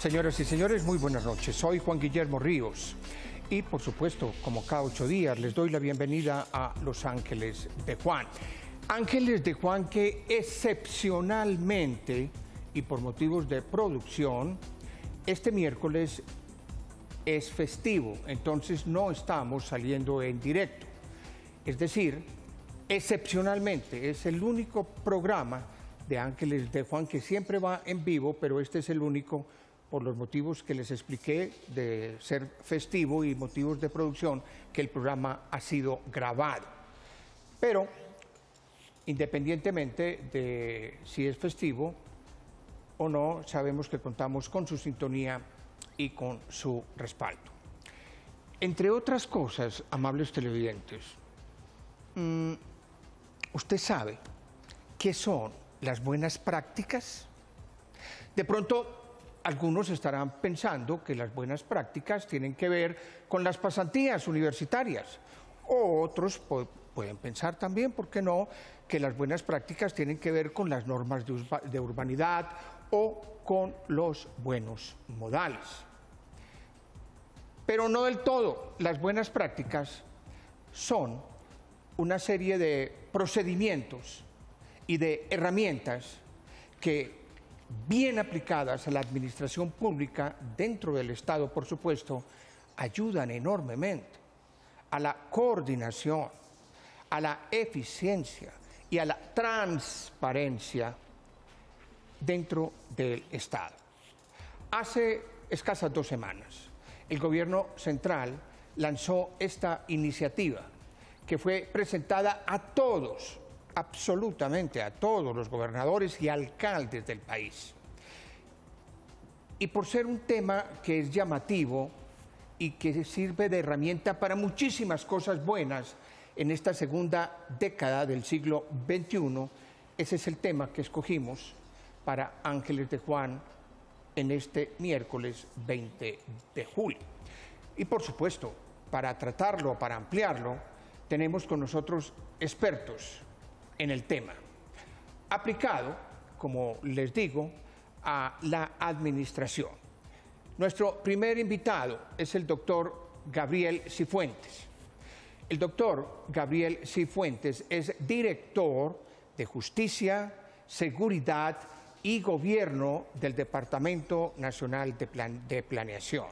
Señoras y señores, muy buenas noches. Soy Juan Guillermo Ríos y, por supuesto, como cada 8 días, les doy la bienvenida a Los Ángeles de Juan. Ángeles de Juan que excepcionalmente y por motivos de producción, este miércoles es festivo, entonces no estamos saliendo en directo. Es decir, excepcionalmente es el único programa de Ángeles de Juan que siempre va en vivo, pero este es el único por los motivos que les expliqué de ser festivo y motivos de producción, que el programa ha sido grabado. Pero, independientemente de si es festivo o no, sabemos que contamos con su sintonía y con su respaldo. Entre otras cosas, amables televidentes, ¿usted sabe qué son las buenas prácticas? De pronto, algunos estarán pensando que las buenas prácticas tienen que ver con las pasantías universitarias, o otros pueden pensar también, ¿por qué no?, que las buenas prácticas tienen que ver con las normas de urbanidad o con los buenos modales. Pero no del todo. Las buenas prácticas son una serie de procedimientos y de herramientas que, bien aplicadas a la administración pública dentro del Estado, por supuesto, ayudan enormemente a la coordinación, a la eficiencia y a la transparencia dentro del Estado. Hace escasas 2 semanas, el Gobierno Central lanzó esta iniciativa que fue presentada a todos, absolutamente a todos los gobernadores y alcaldes del país. Y por ser un tema que es llamativo y que sirve de herramienta para muchísimas cosas buenas en esta segunda década del siglo XXI, ese es el tema que escogimos para Ángeles de Juan en este miércoles 20 de julio. Y por supuesto, para tratarlo, para ampliarlo, tenemos con nosotros expertos en el tema, aplicado, como les digo, a la administración. Nuestro primer invitado es el doctor Gabriel Cifuentes. El doctor Gabriel Cifuentes es director de Justicia, Seguridad y Gobierno del Departamento Nacional de Planeación.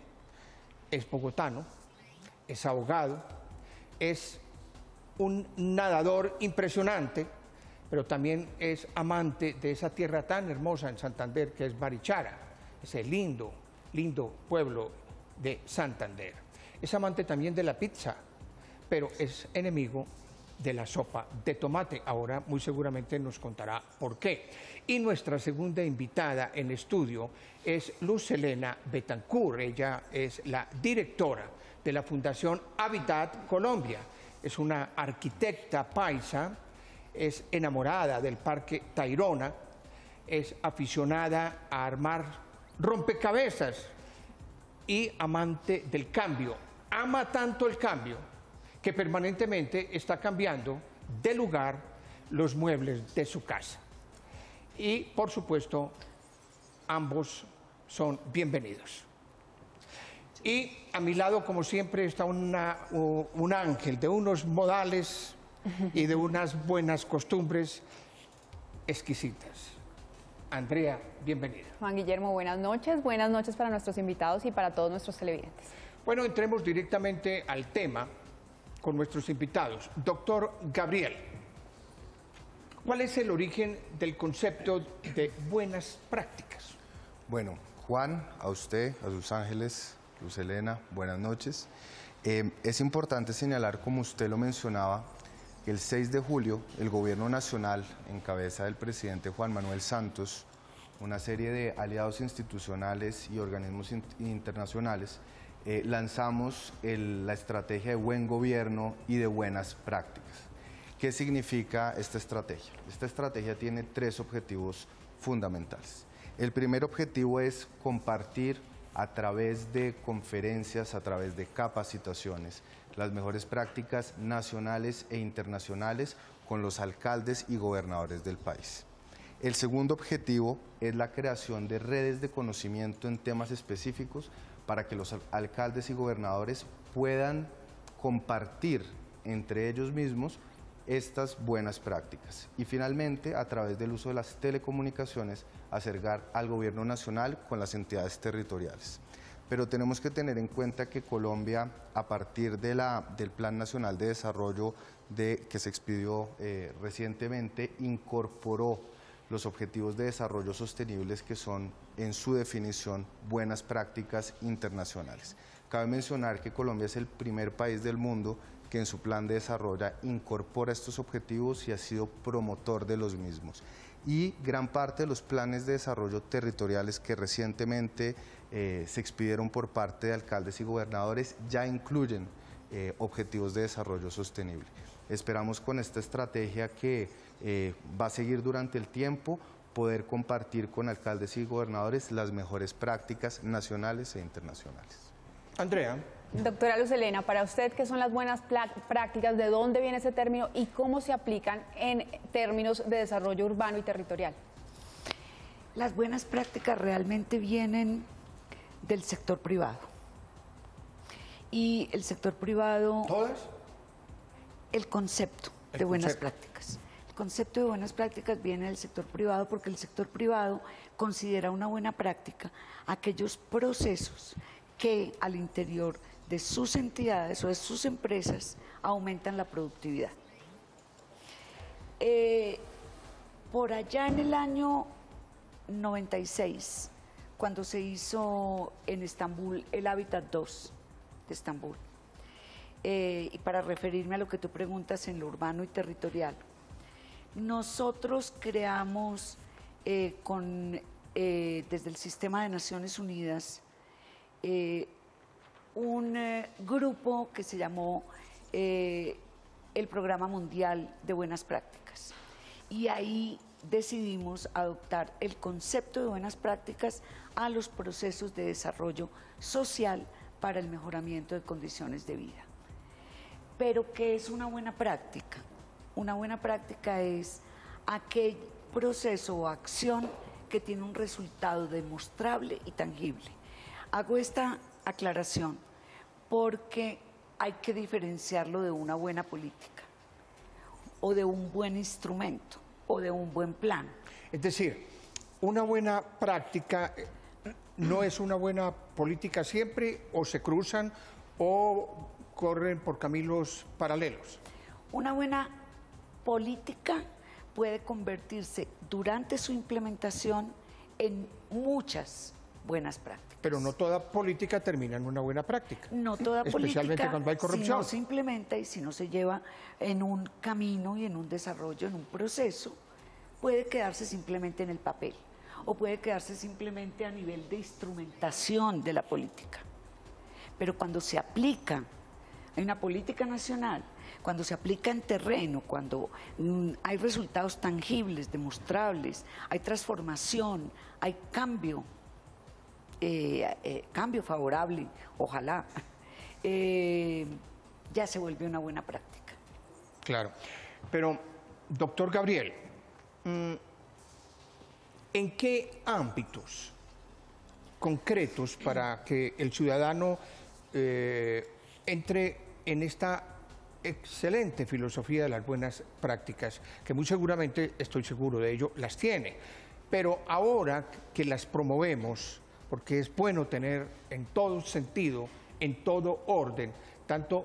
Es bogotano, es abogado, es un nadador impresionante, pero también es amante de esa tierra tan hermosa en Santander que es Barichara, ese lindo, lindo pueblo de Santander. Es amante también de la pizza, pero es enemigo de la sopa de tomate. Ahora muy seguramente nos contará por qué. Y nuestra segunda invitada en estudio es Luz Helena Betancourt. Ella es la directora de la Fundación Habitat Colombia. Es una arquitecta paisa, es enamorada del Parque Tayrona, es aficionada a armar rompecabezas y amante del cambio. Ama tanto el cambio que permanentemente está cambiando de lugar los muebles de su casa. Y, por supuesto, ambos son bienvenidos. Y a mi lado, como siempre, está un ángel de unos modales y de unas buenas costumbres exquisitas. Andrea, bienvenida. Juan Guillermo, buenas noches para nuestros invitados y para todos nuestros televidentes. Bueno, entremos directamente al tema con nuestros invitados. Doctor Gabriel, ¿cuál es el origen del concepto de buenas prácticas? Bueno, Juan, a usted, a sus ángeles, Luz Helena, buenas noches. Es importante señalar, como usted lo mencionaba, que el 6 de julio el Gobierno Nacional, en cabeza del presidente Juan Manuel Santos, una serie de aliados institucionales y organismos internacionales, lanzamos la estrategia de buen gobierno y de buenas prácticas. ¿Qué significa esta estrategia? Esta estrategia tiene 3 objetivos fundamentales. El primer objetivo es compartir a través de conferencias, a través de capacitaciones, las mejores prácticas nacionales e internacionales con los alcaldes y gobernadores del país. El segundo objetivo es la creación de redes de conocimiento en temas específicos para que los alcaldes y gobernadores puedan compartir entre ellos mismos estas buenas prácticas. Y finalmente, a través del uso de las telecomunicaciones, acercar al gobierno nacional con las entidades territoriales. Pero tenemos que tener en cuenta que Colombia, a partir del Plan Nacional de Desarrollo que se expidió recientemente, incorporó los objetivos de desarrollo sostenibles que son, en su definición, buenas prácticas internacionales. Cabe mencionar que Colombia es el primer país del mundo que en su plan de desarrollo incorpora estos objetivos y ha sido promotor de los mismos. Y gran parte de los planes de desarrollo territoriales que recientemente se expidieron por parte de alcaldes y gobernadores ya incluyen objetivos de desarrollo sostenible. Esperamos con esta estrategia que va a seguir durante el tiempo, poder compartir con alcaldes y gobernadores las mejores prácticas nacionales e internacionales. Andrea. Doctora Luz Helena, para usted, ¿qué son las buenas prácticas? ¿De dónde viene ese término y cómo se aplican en términos de desarrollo urbano y territorial? Las buenas prácticas realmente vienen del sector privado. Y el sector privado... ¿Todas? El concepto de buenas prácticas. El concepto de buenas prácticas viene del sector privado porque el sector privado considera una buena práctica aquellos procesos que al interior de sus entidades o de sus empresas aumentan la productividad. Por allá en el año 96, cuando se hizo en Estambul el Hábitat 2 de Estambul, y para referirme a lo que tú preguntas en lo urbano y territorial, nosotros creamos desde el Sistema de Naciones Unidas un grupo que se llamó el Programa Mundial de Buenas Prácticas. Y ahí decidimos adoptar el concepto de buenas prácticas a los procesos de desarrollo social para el mejoramiento de condiciones de vida. Pero, ¿qué es una buena práctica? Una buena práctica es aquel proceso o acción que tiene un resultado demostrable y tangible. Hago esta aclaración porque hay que diferenciarlo de una buena política o de un buen instrumento o de un buen plan. Es decir, una buena práctica no es una buena política siempre, o se cruzan o corren por caminos paralelos. Una buena política puede convertirse durante su implementación en muchas buenas prácticas. Pero no toda política termina en una buena práctica. No toda especialmente política, cuando hay corrupción. si no se implementa y si no se lleva en un camino y en un desarrollo, en un proceso, puede quedarse simplemente en el papel o puede quedarse simplemente a nivel de instrumentación de la política. Pero cuando se aplica en una política nacional, cuando se aplica en terreno, cuando hay resultados tangibles, demostrables, hay transformación, hay cambio, cambio favorable, ojalá, ya se vuelve una buena práctica. Claro, pero doctor Gabriel, ¿en qué ámbitos concretos para que el ciudadano entre en esta excelente filosofía de las buenas prácticas, que muy seguramente, estoy seguro de ello, las tiene, pero ahora que las promovemos, porque es bueno tener en todo sentido, en todo orden, tanto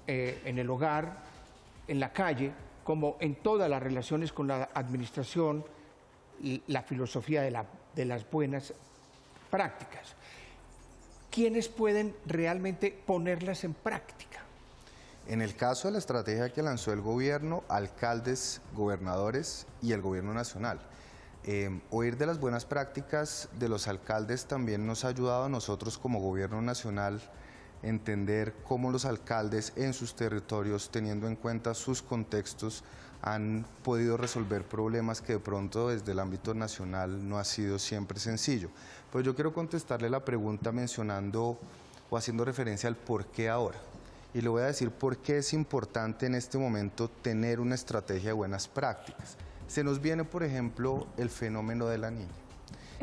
en el hogar, en la calle, como en todas las relaciones con la administración, la filosofía de las buenas prácticas? ¿Quiénes pueden realmente ponerlas en práctica? En el caso de la estrategia que lanzó el gobierno, alcaldes, gobernadores y el gobierno nacional. Oír de las buenas prácticas de los alcaldes también nos ha ayudado a nosotros como gobierno nacional entender cómo los alcaldes en sus territorios, teniendo en cuenta sus contextos, han podido resolver problemas que de pronto desde el ámbito nacional no ha sido siempre sencillo. Pues yo quiero contestarle la pregunta mencionando o haciendo referencia al por qué ahora. Y le voy a decir por qué es importante en este momento tener una estrategia de buenas prácticas. Se nos viene, por ejemplo, el fenómeno de la niña.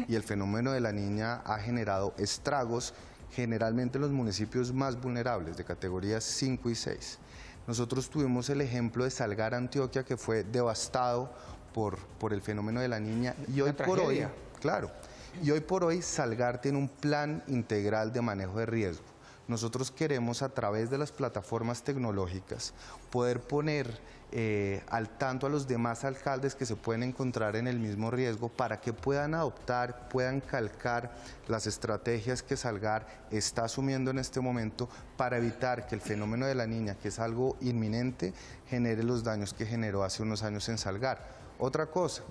Y el fenómeno de la niña ha generado estragos generalmente en los municipios más vulnerables, de categorías 5 y 6. Nosotros tuvimos el ejemplo de Salgar, Antioquia, que fue devastado por el fenómeno de la niña. Y hoy por hoy, claro, y hoy por hoy Salgar tiene un plan integral de manejo de riesgo. Nosotros queremos, a través de las plataformas tecnológicas, poder poner al tanto a los demás alcaldes que se pueden encontrar en el mismo riesgo para que puedan adoptar, puedan calcar las estrategias que Salgar está asumiendo en este momento para evitar que el fenómeno de la niña, que es algo inminente, genere los daños que generó hace unos años en Salgar. Otra cosa,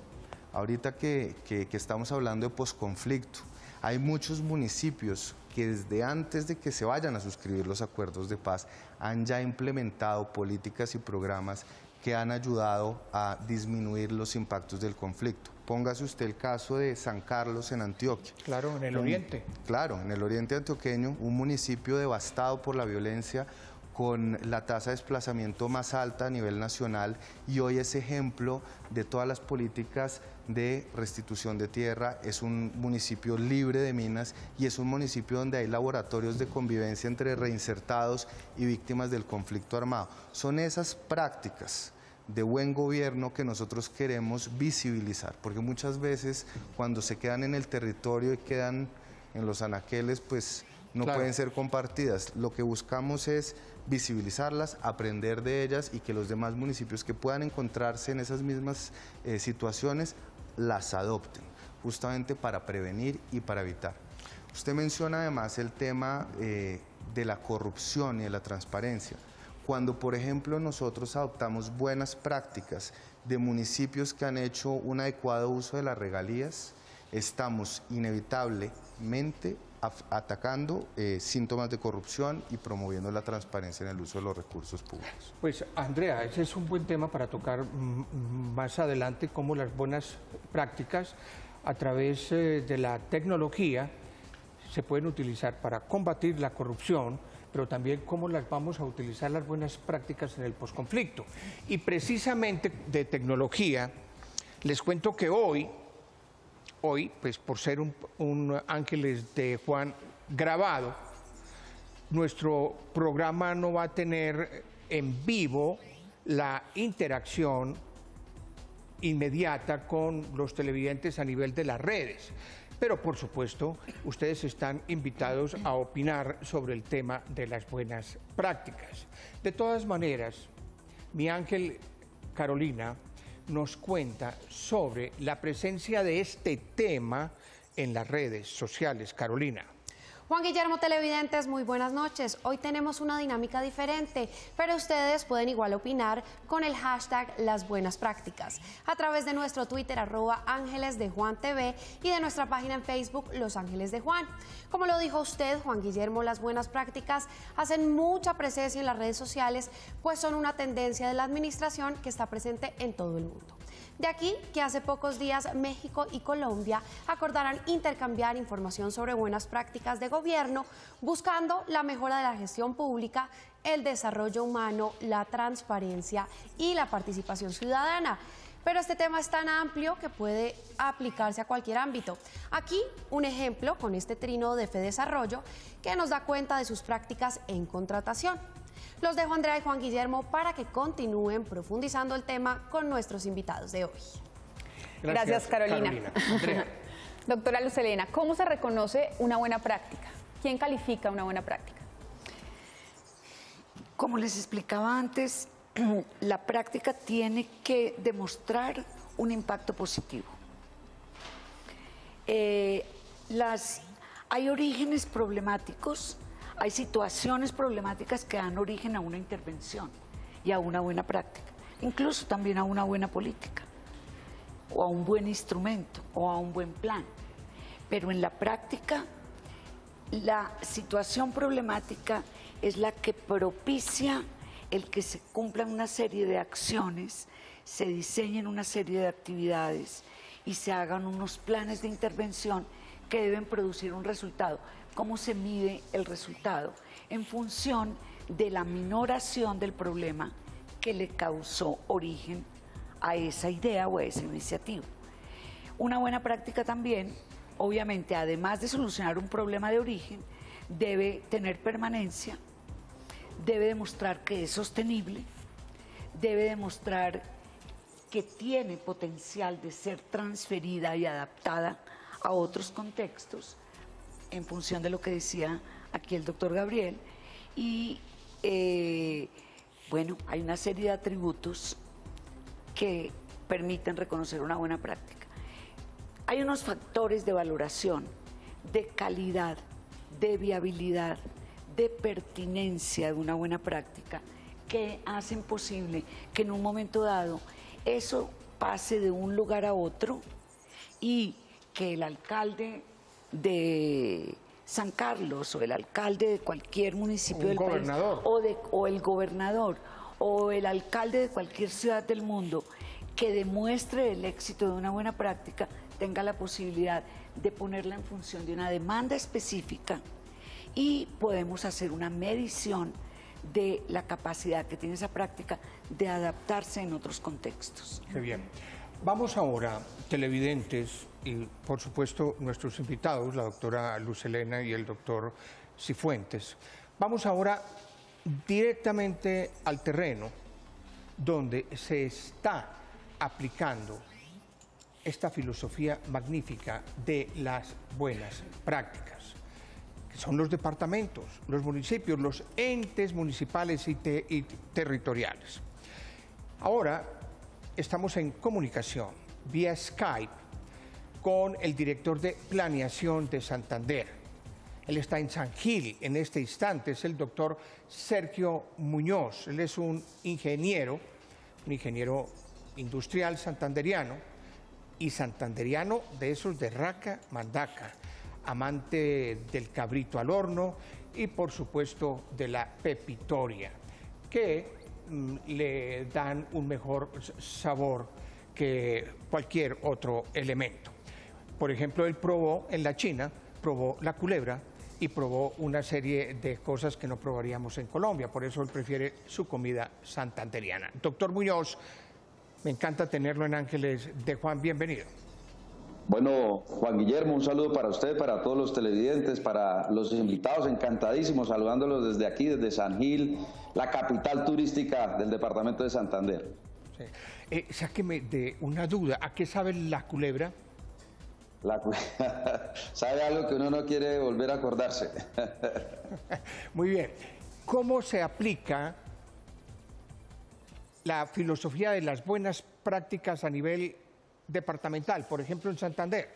ahorita que estamos hablando de posconflicto, hay muchos municipios que desde antes de que se vayan a suscribir los acuerdos de paz han ya implementado políticas y programas que han ayudado a disminuir los impactos del conflicto. Póngase usted el caso de San Carlos en Antioquia. Claro, en el oriente. Claro, en el oriente antioqueño, un municipio devastado por la violencia, con la tasa de desplazamiento más alta a nivel nacional, y hoy es ejemplo de todas las políticas de restitución de tierra. Es un municipio libre de minas y es un municipio donde hay laboratorios de convivencia entre reinsertados y víctimas del conflicto armado. Son esas prácticas de buen gobierno que nosotros queremos visibilizar, porque muchas veces cuando se quedan en el territorio y quedan en los anaqueles, pues no pueden ser compartidas. Lo que buscamos es visibilizarlas, aprender de ellas y que los demás municipios que puedan encontrarse en esas mismas situaciones las adopten, justamente para prevenir y para evitar. Usted menciona además el tema de la corrupción y de la transparencia. Cuando, por ejemplo, nosotros adoptamos buenas prácticas de municipios que han hecho un adecuado uso de las regalías, estamos inevitablemente atacando síntomas de corrupción y promoviendo la transparencia en el uso de los recursos públicos. Pues, Andrea, ese es un buen tema para tocar más adelante, cómo las buenas prácticas a través de la tecnología se pueden utilizar para combatir la corrupción, pero también cómo las vamos a utilizar las buenas prácticas en el posconflicto. Y precisamente de tecnología, les cuento que hoy, pues por ser un Ángeles de Juan grabado, nuestro programa no va a tener en vivo la interacción inmediata con los televidentes a nivel de las redes. Pero, por supuesto, ustedes están invitados a opinar sobre el tema de las buenas prácticas. De todas maneras, mi ángel Carolina nos cuenta sobre la presencia de este tema en las redes sociales. Carolina. Juan Guillermo, televidentes, muy buenas noches. Hoy tenemos una dinámica diferente, pero ustedes pueden igual opinar con el hashtag Las Buenas Prácticas a través de nuestro Twitter @AngelesDeJuanTV y de nuestra página en Facebook Los Ángeles de Juan. Como lo dijo usted, Juan Guillermo, las buenas prácticas hacen mucha presencia en las redes sociales, pues son una tendencia de la administración que está presente en todo el mundo. De aquí que hace pocos días México y Colombia acordaran intercambiar información sobre buenas prácticas de gobierno, buscando la mejora de la gestión pública, el desarrollo humano, la transparencia y la participación ciudadana. Pero este tema es tan amplio que puede aplicarse a cualquier ámbito. Aquí un ejemplo con este trino de FEDesarrollo que nos da cuenta de sus prácticas en contratación. Los dejo, Andrea y Juan Guillermo, para que continúen profundizando el tema con nuestros invitados de hoy. Gracias, Carolina. Doctora Luz Helena, ¿cómo se reconoce una buena práctica? ¿Quién califica una buena práctica? Como les explicaba antes, la práctica tiene que demostrar un impacto positivo. Hay orígenes problemáticos. Hay situaciones problemáticas que dan origen a una intervención y a una buena práctica, incluso también a una buena política, o a un buen instrumento, o a un buen plan. Pero en la práctica, la situación problemática es la que propicia el que se cumplan una serie de acciones, se diseñen una serie de actividades y se hagan unos planes de intervención que deben producir un resultado. ¿Cómo se mide el resultado? En función de la minoración del problema que le causó origen a esa idea o a esa iniciativa. Una buena práctica también, obviamente, además de solucionar un problema de origen, debe tener permanencia, debe demostrar que es sostenible, debe demostrar que tiene potencial de ser transferida y adaptada a otros contextos, en función de lo que decía aquí el doctor Gabriel. Y bueno, hay una serie de atributos que permiten reconocer una buena práctica. Hay unos factores de valoración, de calidad, de viabilidad, de pertinencia de una buena práctica que hacen posible que en un momento dado eso pase de un lugar a otro y que el alcalde de San Carlos o el alcalde de cualquier municipio del país o el gobernador o el alcalde de cualquier ciudad del mundo que demuestre el éxito de una buena práctica tenga la posibilidad de ponerla en función de una demanda específica y podemos hacer una medición de la capacidad que tiene esa práctica de adaptarse en otros contextos. Qué bien. Vamos ahora, televidentes, y por supuesto nuestros invitados, la doctora Luz Helena y el doctor Cifuentes. Vamos ahora directamente al terreno donde se está aplicando esta filosofía magnífica de las buenas prácticas, que son los departamentos, los municipios, los entes municipales y territoriales. Ahora estamos en comunicación vía Skype con el director de Planeación de Santander. Él está en San Gil en este instante, es el doctor Sergio Muñoz. Él es un ingeniero industrial santanderiano y santanderiano de esos de raca mandaca, amante del cabrito al horno y por supuesto de la pepitoria, que le dan un mejor sabor que cualquier otro elemento. Por ejemplo, él probó en la China, probó la culebra y probó una serie de cosas que no probaríamos en Colombia, por eso él prefiere su comida santanderiana. Doctor Muñoz, me encanta tenerlo en Ángeles de Juan, bienvenido. Bueno, Juan Guillermo, un saludo para usted, para todos los televidentes, para los invitados, encantadísimos, saludándolos desde aquí, desde San Gil, la capital turística del departamento de Santander. Sí. Sáqueme de una duda, ¿a qué sabe la culebra? Sabe algo que uno no quiere volver a acordarse. Muy bien. ¿Cómo se aplica la filosofía de las buenas prácticas a nivel departamental, por ejemplo en Santander?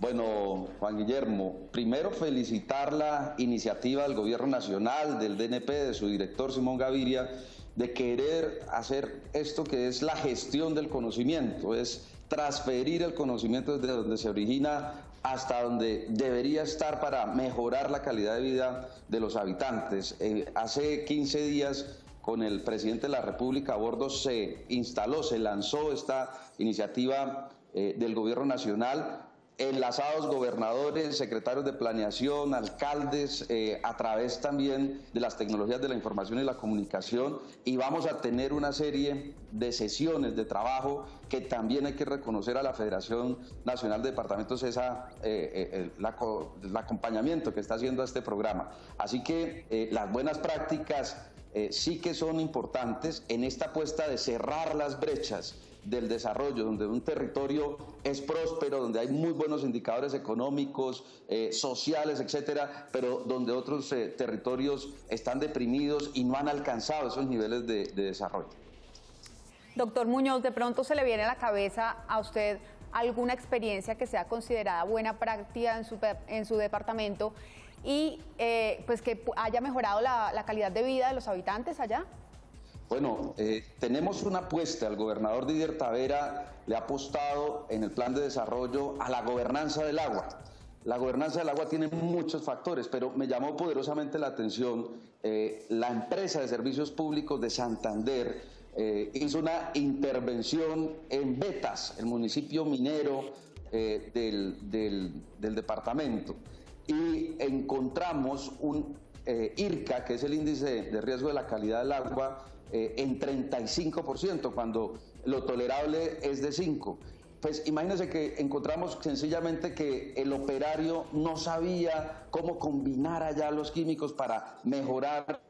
Bueno, Juan Guillermo, primero felicitar la iniciativa del Gobierno Nacional, del DNP, de su director Simón Gaviria, de querer hacer esto que es la gestión del conocimiento, es transferir el conocimiento desde donde se origina hasta donde debería estar para mejorar la calidad de vida de los habitantes. Hace 15 días, con el presidente de la República a bordo, se instaló, se lanzó esta iniciativa del Gobierno Nacional, enlazados gobernadores, secretarios de planeación, alcaldes, a través también de las tecnologías de la información y la comunicación, y vamos a tener una serie de sesiones de trabajo que también hay que reconocer a la Federación Nacional de Departamentos el acompañamiento que está haciendo a este programa. Así que las buenas prácticas sí que son importantes en esta apuesta de cerrar las brechas del desarrollo, donde un territorio es próspero, donde hay muy buenos indicadores económicos, sociales, etcétera, pero donde otros territorios están deprimidos y no han alcanzado esos niveles de desarrollo. Doctor Muñoz, de pronto se le viene a la cabeza a usted alguna experiencia que sea considerada buena práctica en su departamento y pues que haya mejorado la calidad de vida de los habitantes allá. Bueno, tenemos una apuesta, el gobernador Didier Tavera le ha apostado en el plan de desarrollo a la gobernanza del agua. La gobernanza del agua tiene muchos factores, pero me llamó poderosamente la atención la empresa de servicios públicos de Santander hizo una intervención en Betas, el municipio minero del departamento, y encontramos un IRCA, que es el índice de riesgo de la calidad del agua, en 35%, cuando lo tolerable es de 5. Pues imagínense que encontramos sencillamente que el operario no sabía cómo combinar allá los químicos para mejorar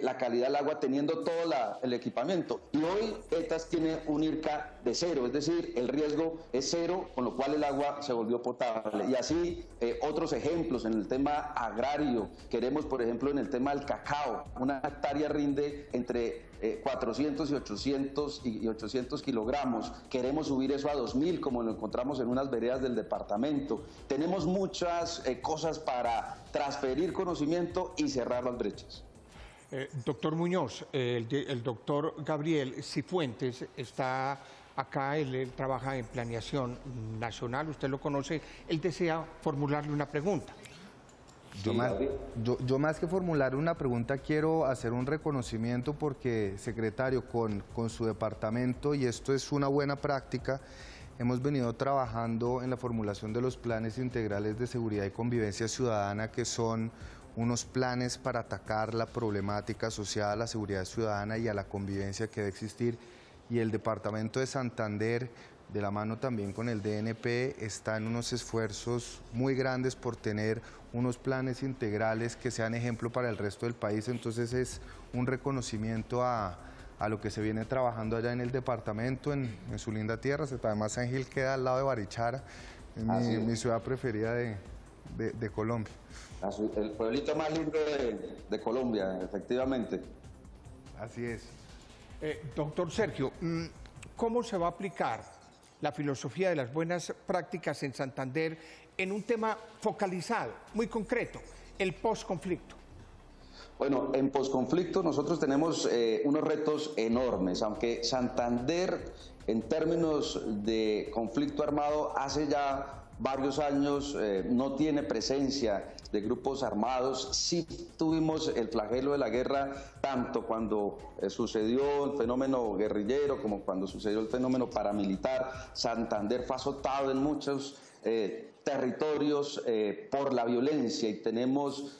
la calidad del agua teniendo todo el equipamiento. Y hoy ETAS tiene un IRCA de 0, es decir, el riesgo es 0, con lo cual el agua se volvió potable. Y así otros ejemplos en el tema agrario. Queremos, por ejemplo, en el tema del cacao, una hectárea rinde entre 400 y 800 kilogramos. Queremos subir eso a 2.000, como lo encontramos en unas veredas del departamento. Tenemos muchas cosas para transferir conocimiento y cerrar las brechas. Doctor Muñoz, el doctor Gabriel Cifuentes está acá, él trabaja en planeación nacional, usted lo conoce, él desea formularle una pregunta. Yo más que formular una pregunta quiero hacer un reconocimiento porque, secretario, con su departamento, y esto es una buena práctica, hemos venido trabajando en la formulación de los planes integrales de seguridad y convivencia ciudadana, que son unos planes para atacar la problemática asociada a la seguridad ciudadana y a la convivencia que debe existir. Y el departamento de Santander, de la mano también con el DNP, está en unos esfuerzos muy grandes por tener unos planes integrales que sean ejemplo para el resto del país. Entonces es un reconocimiento a lo que se viene trabajando allá en el departamento, en su linda tierra. Además, San Gil queda al lado de Barichara, es mi ciudad preferida de Colombia. El pueblito más lindo de Colombia, efectivamente. Así es. Doctor Sergio, ¿cómo se va a aplicar la filosofía de las buenas prácticas en Santander en un tema focalizado, muy concreto, el posconflicto? Bueno, en posconflicto nosotros tenemos unos retos enormes, aunque Santander, en términos de conflicto armado, hace ya varios años no tiene presencia de grupos armados. Sí tuvimos el flagelo de la guerra, tanto cuando sucedió el fenómeno guerrillero como cuando sucedió el fenómeno paramilitar. Santander fue azotado en muchos territorios por la violencia y tenemos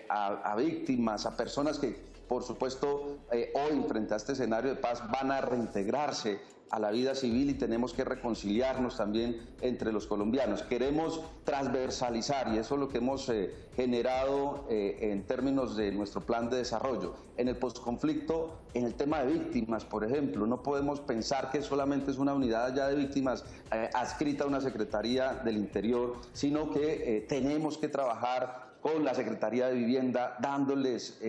a víctimas, a personas que, por supuesto, hoy frente a este escenario de paz van a reintegrarse a la vida civil y tenemos que reconciliarnos también entre los colombianos. Queremos transversalizar y eso es lo que hemos generado en términos de nuestro plan de desarrollo. En el posconflicto, en el tema de víctimas, por ejemplo, no podemos pensar que solamente es una unidad ya de víctimas adscrita a una Secretaría del Interior, sino que tenemos que trabajar con la Secretaría de Vivienda, dándoles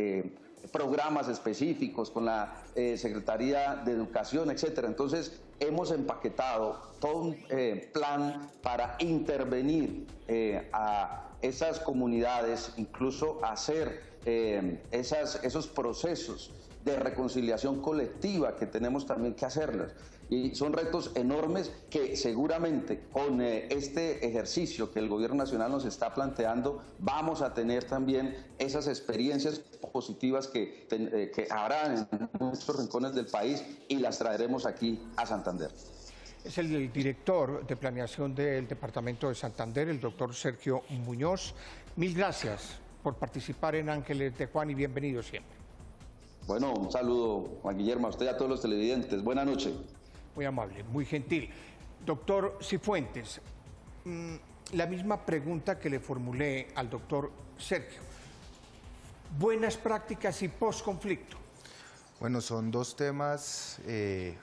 programas específicos, con la Secretaría de Educación, etcétera. Entonces, hemos empaquetado todo un plan para intervenir a esas comunidades, incluso hacer esos procesos de reconciliación colectiva que tenemos también que hacerlos. Y son retos enormes que seguramente con este ejercicio que el Gobierno Nacional nos está planteando vamos a tener también esas experiencias positivas que habrá en muchos rincones del país y las traeremos aquí a Santander. Es el director de planeación del Departamento de Santander, el doctor Sergio Muñoz. Mil gracias por participar en Ángeles de Juan y bienvenido siempre. Bueno, un saludo, Juan Guillermo, a usted y a todos los televidentes. Buenas noches. Muy amable, muy gentil. Doctor Cifuentes, la misma pregunta que le formulé al doctor Sergio. Buenas prácticas y posconflicto. Bueno, son dos temas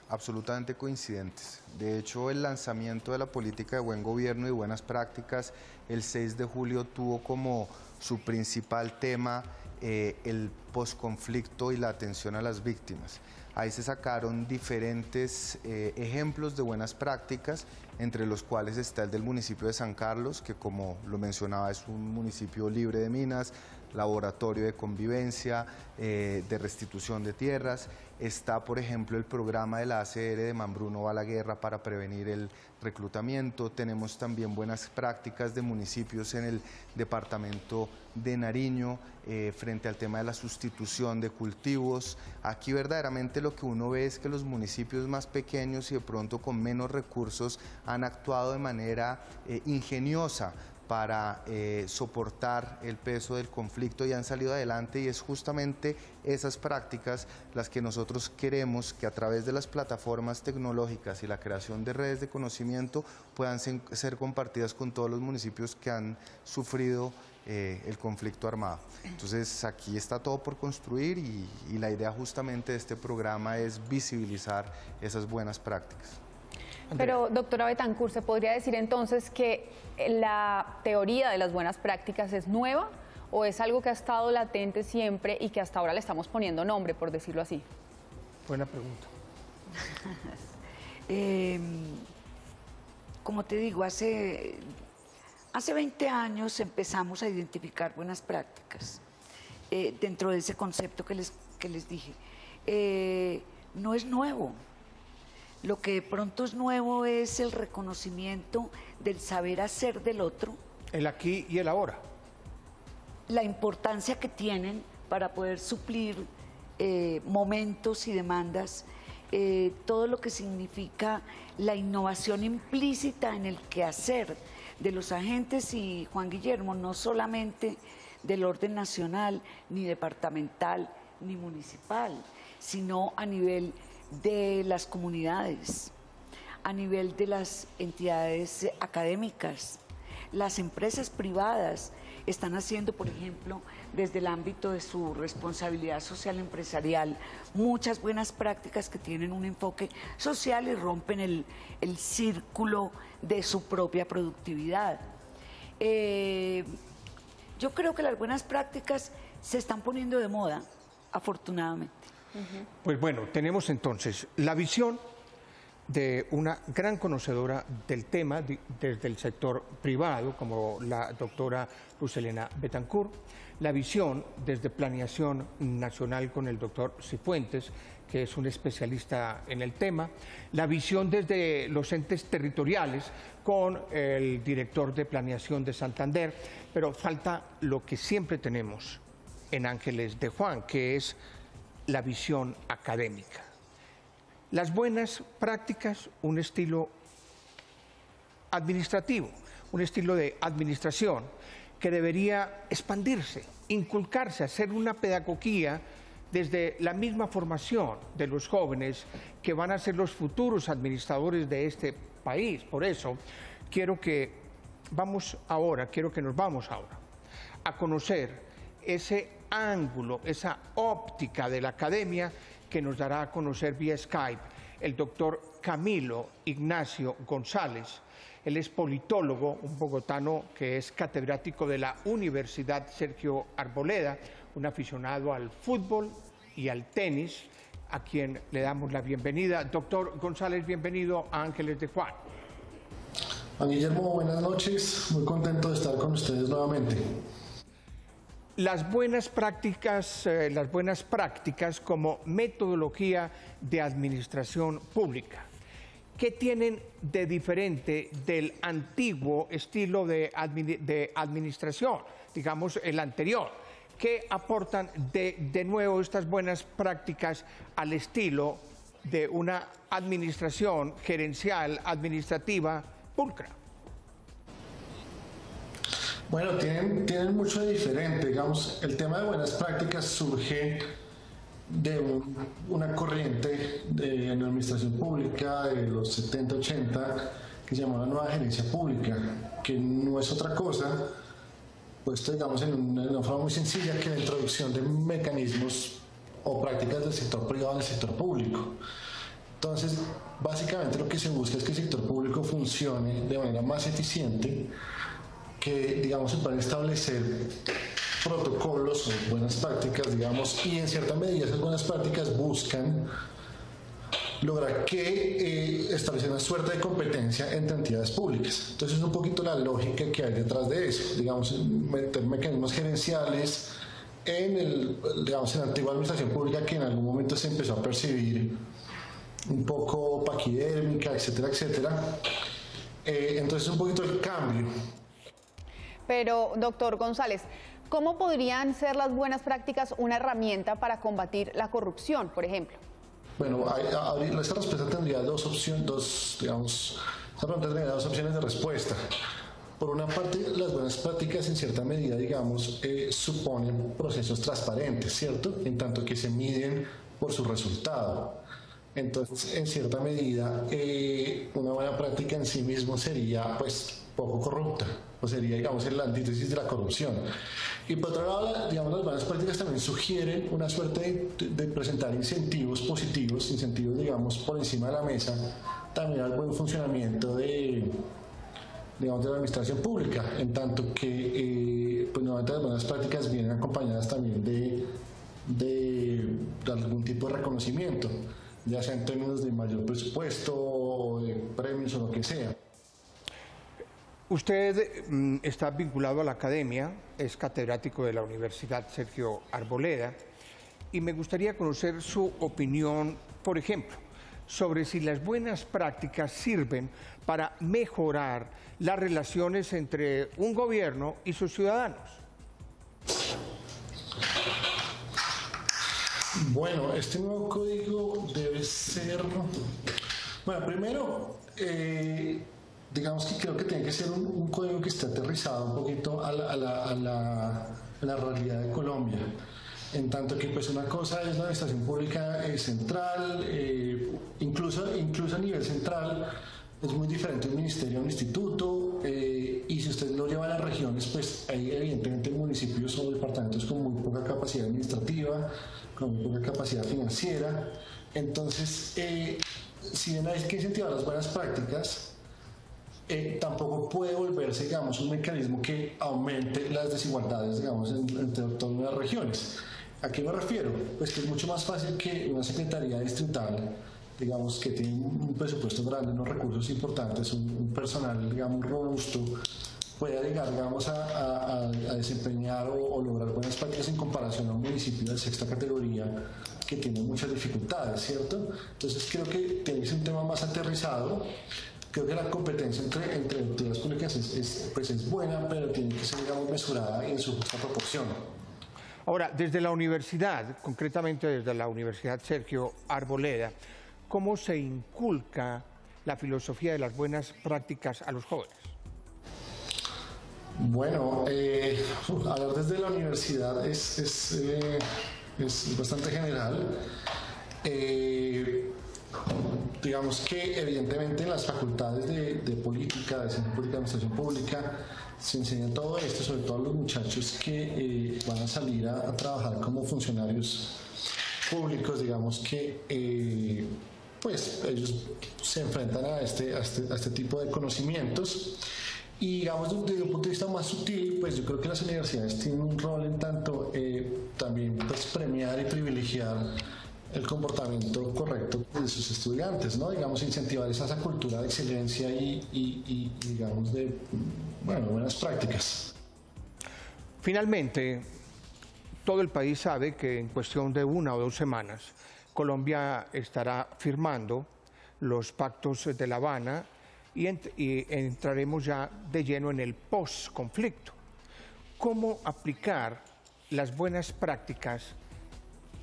absolutamente coincidentes. De hecho, el lanzamiento de la política de buen gobierno y buenas prácticas el 6 de julio tuvo como su principal tema el posconflicto y la atención a las víctimas. Ahí se sacaron diferentes ejemplos de buenas prácticas, entre los cuales está el del municipio de San Carlos, que como lo mencionaba es un municipio libre de minas, laboratorio de convivencia, de restitución de tierras. Está, por ejemplo, el programa de la ACR de Mambruno Balaguerra para prevenir el reclutamiento. Tenemos también buenas prácticas de municipios en el departamento de Nariño frente al tema de la sustitución de cultivos. Aquí verdaderamente lo que uno ve es que los municipios más pequeños y de pronto con menos recursos han actuado de manera ingeniosa para soportar el peso del conflicto y han salido adelante, y es justamente esas prácticas las que nosotros queremos que a través de las plataformas tecnológicas y la creación de redes de conocimiento puedan ser compartidas con todos los municipios que han sufrido el conflicto armado. Entonces aquí está todo por construir y la idea justamente de este programa es visibilizar esas buenas prácticas. Pero, doctora Bethancourt, ¿se podría decir entonces que la teoría de las buenas prácticas es nueva o es algo que ha estado latente siempre y que hasta ahora le estamos poniendo nombre, por decirlo así? Buena pregunta. Como te digo, hace 20 años empezamos a identificar buenas prácticas dentro de ese concepto que les dije. No es nuevo. Lo que de pronto es nuevo es el reconocimiento del saber hacer del otro. El aquí y el ahora. La importancia que tienen para poder suplir momentos y demandas, todo lo que significa la innovación implícita en el quehacer de los agentes, y Juan Guillermo, no solamente del orden nacional, ni departamental, ni municipal, sino a nivel de las comunidades, a nivel de las entidades académicas. Las empresas privadas están haciendo, por ejemplo, desde el ámbito de su responsabilidad social empresarial, muchas buenas prácticas que tienen un enfoque social y rompen el círculo de su propia productividad. Yo creo que las buenas prácticas se están poniendo de moda, afortunadamente. Pues bueno, tenemos entonces la visión de una gran conocedora del tema desde el sector privado, como la doctora Luz Helena Bethancourt, la visión desde Planeación Nacional con el doctor Cifuentes, que es un especialista en el tema, la visión desde los entes territoriales con el director de Planeación de Santander, pero falta lo que siempre tenemos en Ángeles de Juan, que es la visión académica. Las buenas prácticas, un estilo administrativo, un estilo de administración que debería expandirse, inculcarse, hacer una pedagogía desde la misma formación de los jóvenes que van a ser los futuros administradores de este país. Por eso quiero que nos vamos ahora a conocer ese ángulo, esa óptica de la academia que nos dará a conocer vía Skype el doctor Camilo Ignacio González. Él es politólogo, un bogotano que es catedrático de la Universidad Sergio Arboleda, un aficionado al fútbol y al tenis, a quien le damos la bienvenida. Doctor González, bienvenido a Ángeles de Juan. Juan Guillermo, buenas noches. Muy contento de estar con ustedes nuevamente. Las buenas prácticas como metodología de administración pública. ¿Qué tienen de diferente del antiguo estilo de administración, digamos el anterior? ¿Qué aportan de nuevo estas buenas prácticas al estilo de una administración gerencial, administrativa, pulcra? Bueno, tienen mucho de diferente. Digamos, el tema de buenas prácticas surge de una corriente en la administración pública de los 70-80 que se llamó la nueva gerencia pública, que no es otra cosa, puesto digamos en una forma muy sencilla, que la introducción de mecanismos o prácticas del sector privado en el sector público. Entonces, básicamente lo que se busca es que el sector público funcione de manera más eficiente, que digamos se puedan establecer protocolos o buenas prácticas, digamos, y en cierta medida esas buenas prácticas buscan lograr que establecer una suerte de competencia entre entidades públicas. Entonces es un poquito la lógica que hay detrás de eso, digamos, meter mecanismos gerenciales en la antigua administración pública, que en algún momento se empezó a percibir un poco paquidérmica, etcétera, etcétera. Entonces es un poquito el cambio. Pero, doctor González, ¿cómo podrían ser las buenas prácticas una herramienta para combatir la corrupción, por ejemplo? Bueno, esta respuesta tendría dos opciones de respuesta. Por una parte, las buenas prácticas en cierta medida, digamos, suponen procesos transparentes, ¿cierto? En tanto que se miden por su resultado. Entonces, en cierta medida, una buena práctica en sí mismo sería, pues, poco corrupta, o sería, digamos, la antítesis de la corrupción. Y por otro lado, digamos, las buenas prácticas también sugieren una suerte de presentar incentivos positivos, incentivos, digamos, por encima de la mesa, también al buen funcionamiento digamos, de la administración pública, en tanto que pues, normalmente las buenas prácticas vienen acompañadas también de algún tipo de reconocimiento, ya sea en términos de mayor presupuesto o de premios o lo que sea. Usted está vinculado a la academia, es catedrático de la Universidad Sergio Arboleda, y me gustaría conocer su opinión, por ejemplo, sobre si las buenas prácticas sirven para mejorar las relaciones entre un gobierno y sus ciudadanos. Bueno, este nuevo código debe ser... Bueno, primero, digamos que creo que tiene que ser un código que esté aterrizado un poquito a la realidad de Colombia. En tanto que pues una cosa es la administración pública central, incluso a nivel central es muy diferente un ministerio a un instituto, y si usted lo lleva a las regiones, pues hay evidentemente municipios o departamentos con muy poca capacidad administrativa, con muy poca capacidad financiera. Entonces, si bien hay que incentivar las buenas prácticas, tampoco puede volverse, digamos, un mecanismo que aumente las desigualdades, digamos, entre todas las regiones. ¿A qué me refiero? Pues que es mucho más fácil que una secretaría distrital, digamos, que tiene un presupuesto grande, unos recursos importantes, un personal, digamos, robusto, pueda llegar, digamos, a desempeñar o lograr buenas prácticas en comparación a un municipio de sexta categoría que tiene muchas dificultades, ¿cierto? Entonces creo que tiene que ser un tema más aterrizado. Creo que la competencia entre entidades públicas es buena, pero tiene que ser, digamos, mesurada en su justa proporción. Ahora, desde la universidad, concretamente desde la Universidad Sergio Arboleda, ¿cómo se inculca la filosofía de las buenas prácticas a los jóvenes? Bueno, hablar desde la universidad es bastante general. Digamos que evidentemente en las facultades de política, de ciencia política, de administración pública, se enseña todo esto, sobre todo a los muchachos que van a salir a trabajar como funcionarios públicos, digamos que pues ellos se enfrentan a este tipo de conocimientos. Y digamos, desde un punto de vista más sutil, pues yo creo que las universidades tienen un rol en tanto también pues premiar y privilegiar el comportamiento correcto de sus estudiantes, ¿no? Digamos, incentivar esa cultura de excelencia y digamos, de buenas prácticas. Finalmente, todo el país sabe que en cuestión de 1 o 2 semanas, Colombia estará firmando los pactos de La Habana y entraremos ya de lleno en el post-conflicto. ¿Cómo aplicar las buenas prácticas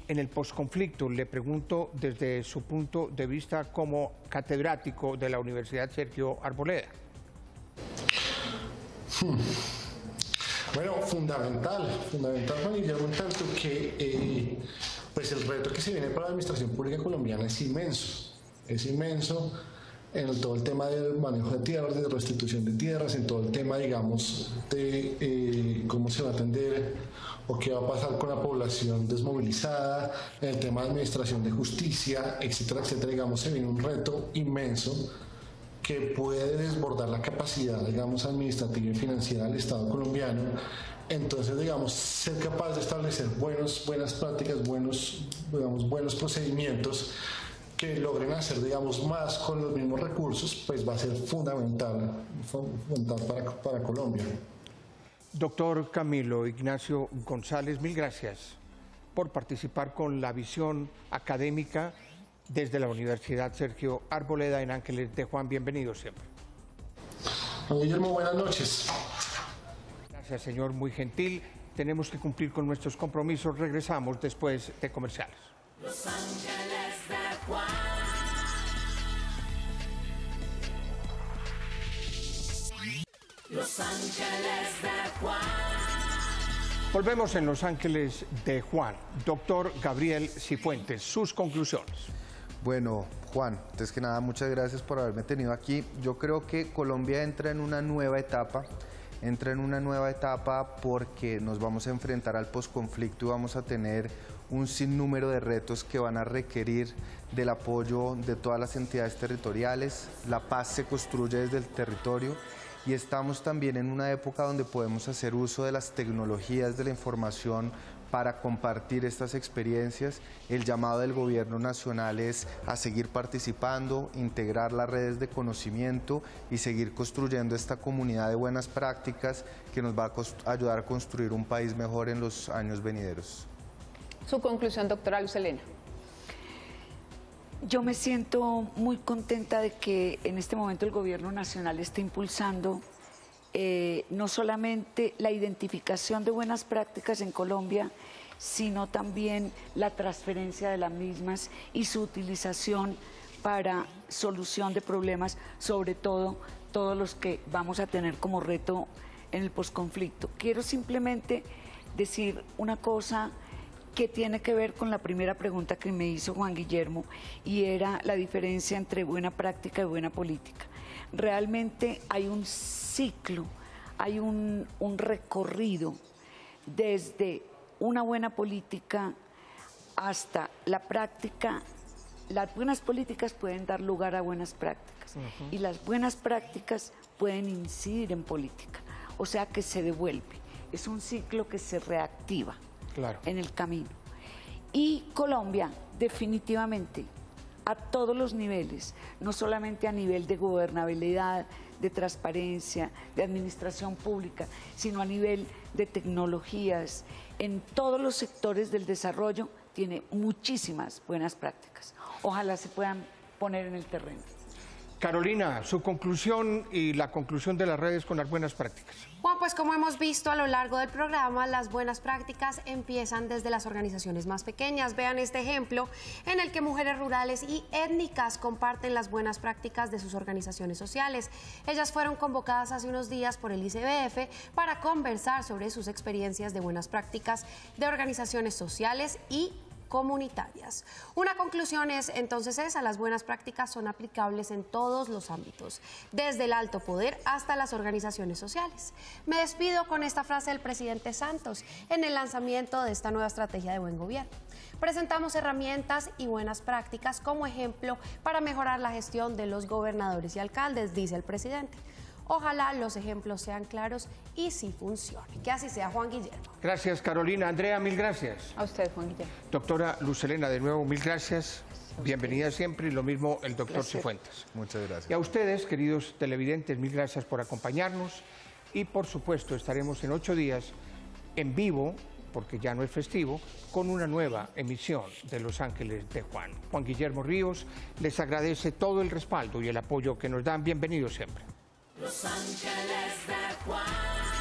en el posconflicto? Le pregunto desde su punto de vista como catedrático de la Universidad Sergio Arboleda. Bueno, fundamental, Juan Guillermo, en tanto que pues el reto que se viene para la administración pública colombiana es inmenso en todo el tema del manejo de tierras, de restitución de tierras, en todo el tema, digamos, de cómo se va a atender o qué va a pasar con la población desmovilizada, en el tema de administración de justicia, etcétera, etcétera. Digamos, se viene un reto inmenso que puede desbordar la capacidad, digamos, administrativa y financiera del Estado colombiano. Entonces, digamos, ser capaz de establecer buenas prácticas, buenos procedimientos que logren hacer, digamos, más con los mismos recursos, pues va a ser fundamental para Colombia. Doctor Camilo Ignacio González, mil gracias por participar con la visión académica desde la Universidad Sergio Arboleda en Ángeles de Juan. Bienvenido siempre. Juan Guillermo, buenas noches. Gracias, señor, muy gentil. Tenemos que cumplir con nuestros compromisos. Regresamos después de comerciales. Los Ángeles de Juan. Los Ángeles de Juan. Volvemos en Los Ángeles de Juan. Doctor Gabriel Cifuentes, sus conclusiones. Bueno, Juan, antes que nada, muchas gracias por haberme tenido aquí. Yo creo que Colombia entra en una nueva etapa. Entra en una nueva etapa porque nos vamos a enfrentar al posconflicto y vamos a tener un sinnúmero de retos que van a requerir del apoyo de todas las entidades territoriales. La paz se construye desde el territorio y estamos también en una época donde podemos hacer uso de las tecnologías de la información para compartir estas experiencias. El llamado del gobierno nacional es a seguir participando, integrar las redes de conocimiento y seguir construyendo esta comunidad de buenas prácticas que nos va a ayudar a construir un país mejor en los años venideros. Su conclusión, doctora Luz Helena. Yo me siento muy contenta de que en este momento el gobierno nacional esté impulsando no solamente la identificación de buenas prácticas en Colombia, sino también la transferencia de las mismas y su utilización para solución de problemas, sobre todo todos los que vamos a tener como reto en el posconflicto. Quiero simplemente decir una cosa que tiene que ver con la primera pregunta que me hizo Juan Guillermo, y era la diferencia entre buena práctica y buena política. Realmente hay un ciclo, hay un recorrido desde una buena política hasta la práctica. Las buenas políticas pueden dar lugar a buenas prácticas y las buenas prácticas pueden incidir en política, o sea que se devuelve. Es un ciclo que se reactiva en el camino. Y Colombia definitivamente a todos los niveles, no solamente a nivel de gobernabilidad, de transparencia, de administración pública, sino a nivel de tecnologías, en todos los sectores del desarrollo, tiene muchísimas buenas prácticas. Ojalá se puedan poner en el terreno. Carolina, su conclusión y la conclusión de las redes con las buenas prácticas. Juan, pues como hemos visto a lo largo del programa, las buenas prácticas empiezan desde las organizaciones más pequeñas. Vean este ejemplo en el que mujeres rurales y étnicas comparten las buenas prácticas de sus organizaciones sociales. Ellas fueron convocadas hace unos días por el ICBF para conversar sobre sus experiencias de buenas prácticas de organizaciones sociales y comunitarias. Una conclusión es entonces esa: las buenas prácticas son aplicables en todos los ámbitos, desde el alto poder hasta las organizaciones sociales. Me despido con esta frase del presidente Santos en el lanzamiento de esta nueva estrategia de buen gobierno. Presentamos herramientas y buenas prácticas como ejemplo para mejorar la gestión de los gobernadores y alcaldes, dice el presidente. Ojalá los ejemplos sean claros y sí funcionen. Que así sea, Juan Guillermo. Gracias, Carolina. Andrea, mil gracias. A usted, Juan Guillermo. Doctora Luz Helena, de nuevo, mil gracias. Bienvenida siempre, y lo mismo el doctor Cifuentes. Muchas gracias. Y a ustedes, queridos televidentes, mil gracias por acompañarnos. Y por supuesto, estaremos en 8 días en vivo, porque ya no es festivo, con una nueva emisión de Los Ángeles de Juan. Juan Guillermo Ríos les agradece todo el respaldo y el apoyo que nos dan. Bienvenidos siempre. Los Ángeles de Juan.